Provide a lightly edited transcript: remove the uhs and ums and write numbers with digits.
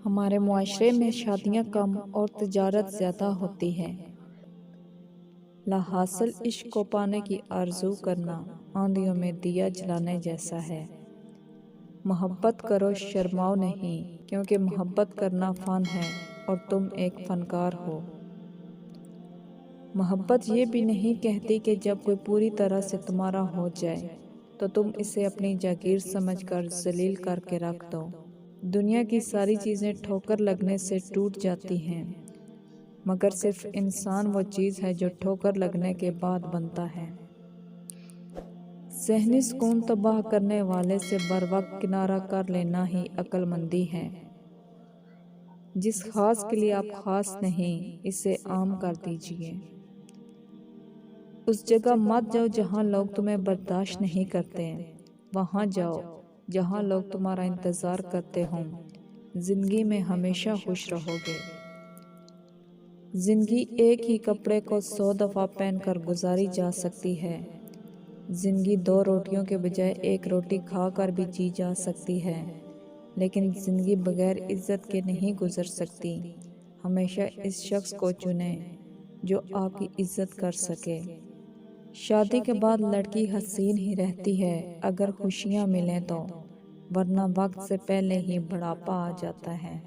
ہمارے معاشرے میں شادیاں کم اور تجارت زیادہ ہوتی ہے۔ لاحاصل عشق کو پانے کی آرزو کرنا آندھیوں میں دیا جلانے جیسا ہے۔ محبت کرو شرماؤ نہیں، کیونکہ محبت کرنا فن ہے اور تم ایک فنکار ہو۔ محبت یہ بھی نہیں کہتی کہ جب کوئی پوری طرح سے تمہارا ہو جائے تو تم اسے اپنی جاگیر سمجھ کر ذلیل کر کے رکھ دو۔ دنیا کی ساری چیزیں ٹھوکر لگنے سے ٹوٹ جاتی ہیں، مگر صرف انسان وہ چیز ہے جو ٹھوکر لگنے کے بعد بنتا ہے۔ ذہنی سکون تباہ کرنے والے سے بر وقت کنارہ کر لینا ہی عقل مندی ہے۔ جس خاص کے لیے آپ خاص نہیں، اسے عام کر دیجئے۔ اس جگہ مت جاؤ جہاں لوگ تمہیں برداشت نہیں کرتے، وہاں جاؤ جہاں لوگ تمہارا انتظار کرتے ہوں۔ زندگی میں ہمیشہ خوش رہو گے۔ زندگی ایک ہی کپڑے کو 100 دفعہ پہن کر گزاری جا سکتی ہے۔ زندگی 2 روٹیوں کے بجائے 1 روٹی کھا کر بھی جی جا سکتی ہے، لیکن زندگی بغیر عزت کے نہیں گزر سکتی۔ ہمیشہ اس شخص کو چنیں جو آپ کی عزت کر سکے۔ شادی کے بعد لڑکی حسین ہی رہتی ہے اگر خوشیاں ملیں تو، ورنہ وقت سے پہلے ہی بڑھاپا آ جاتا ہے۔